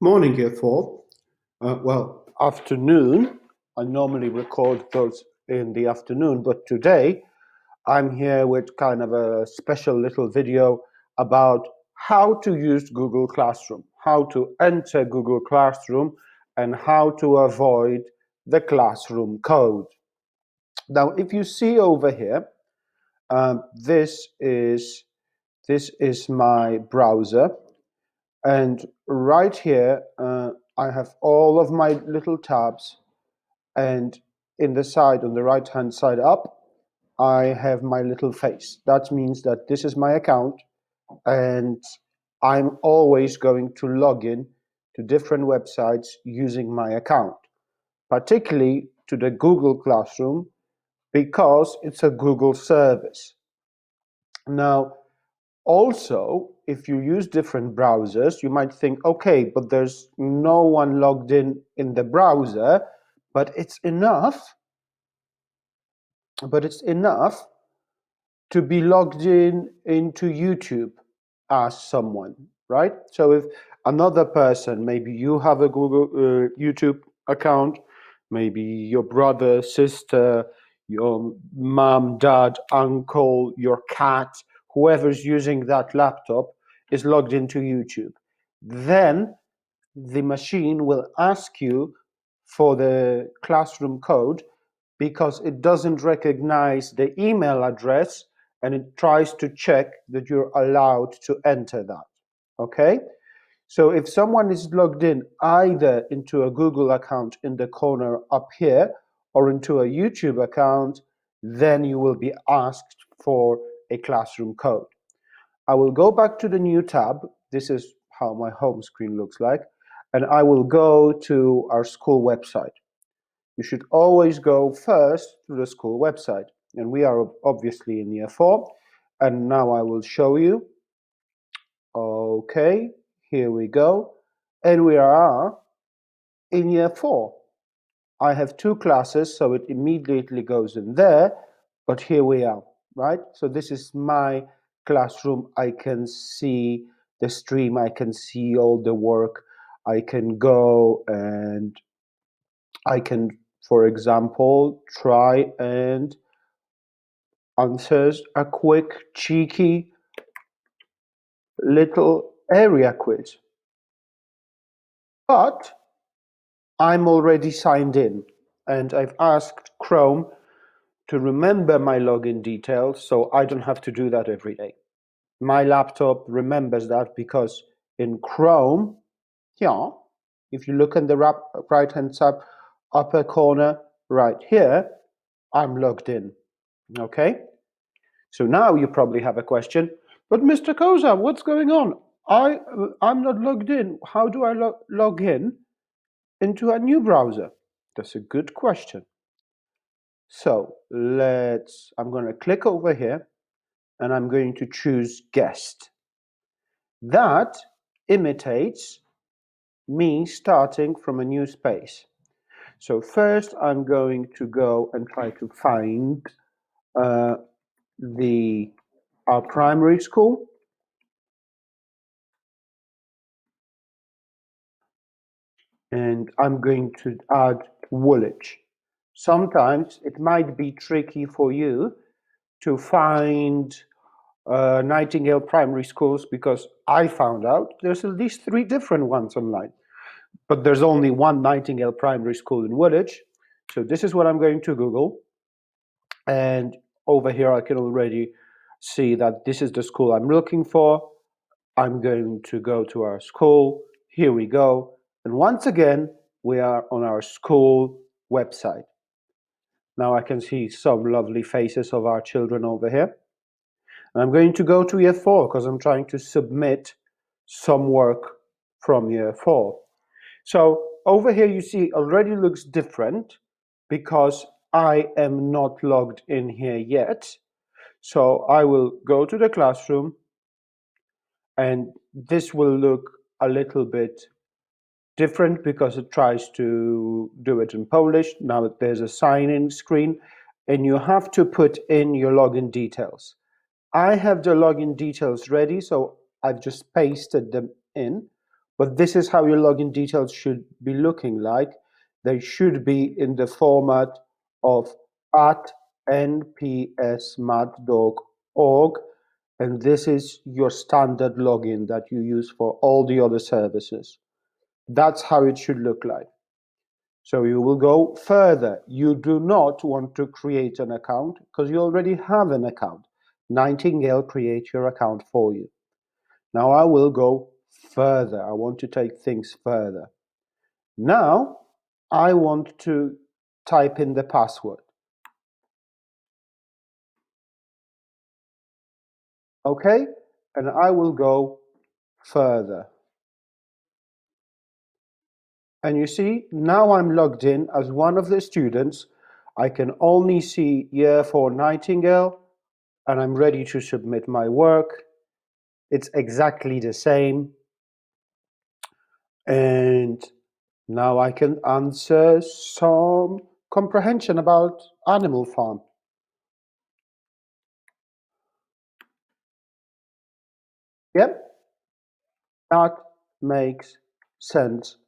Morning, year four. Afternoon. I normally record those in the afternoon, but today I'm here with kind of a special little video about how to use Google Classroom, how to enter Google Classroom, and how to avoid the classroom code. Now, if you see over here, this is my browser. And right here, I have all of my little tabs, and in the side, on the right hand side up, I have my little face. That means that this is my account, and I'm always going to log in to different websites using my account, particularly to the Google Classroom, because it's a Google service. Now, also, if you use different browsers, you might think, okay, but there's no one logged in the browser, but it's enough to be logged into YouTube as someone, right? So if another person, maybe you have a Google YouTube account, maybe your brother, sister, your mom, dad, uncle, your cat, whoever's using that laptop is logged into YouTube, then the machine will ask you for the classroom code because it doesn't recognize the email address, and it tries to check that you're allowed to enter that. Okay? So if someone is logged in either into a Google account in the corner up here or into a YouTube account, then you will be asked for a classroom code. I will go back to the new tab. This is how my home screen looks like. And I will go to our school website. You should always go first to the school website. And we are obviously in year 4. And now I will show you. Okay, here we go. And we are in year 4. I have 2 classes, so it immediately goes in there. But here we are, right? So this is my classroom. I can see the stream. I can see all the work. I can go and I can, for example, try and answer a quick, cheeky little area quiz. But I'm already signed in, and I've asked Chrome to remember my login details, so I don't have to do that every day. My laptop remembers that because in Chrome, yeah, if you look in the right hand side upper corner right here, I'm logged in. Okay, so now you probably have a question, but Mr. Koza, what's going on? I'm not logged in. How do I log in into a new browser? That's a good question. So I'm going to click over here and I'm going to choose guest. That imitates me starting from a new space. So first I'm going to go and try to find our primary school. And I'm going to add Woolwich. Sometimes it might be tricky for you to find Nightingale primary schools, because I found out there's at least 3 different ones online. But there's only one Nightingale primary school in Woolwich. So this is what I'm going to Google. And over here I can already see that this is the school I'm looking for. I'm going to go to our school. Here we go. And once again, we are on our school website. Now I can see some lovely faces of our children over here. And I'm going to go to year 4 because I'm trying to submit some work from year 4. So over here you see already looks different because I am not logged in here yet. So I will go to the classroom, and this will look a little bit different because it tries to do it in Polish. Now there's a sign-in screen, and you have to put in your login details. I have the login details ready, so I've just pasted them in. But this is how your login details should be looking like. They should be in the format of @npsmatdog.org, and this is your standard login that you use for all the other services. That's how it should look like. So you will go further. You do not want to create an account because you already have an account. Nightingale creates your account for you. Now I will go further. I want to take things further. Now I want to type in the password. Okay? And I will go further. And you see, now I'm logged in as one of the students. I can only see Year 4 Nightingale, and I'm ready to submit my work. It's exactly the same. And now I can answer some comprehension about Animal Farm. Yep, that makes sense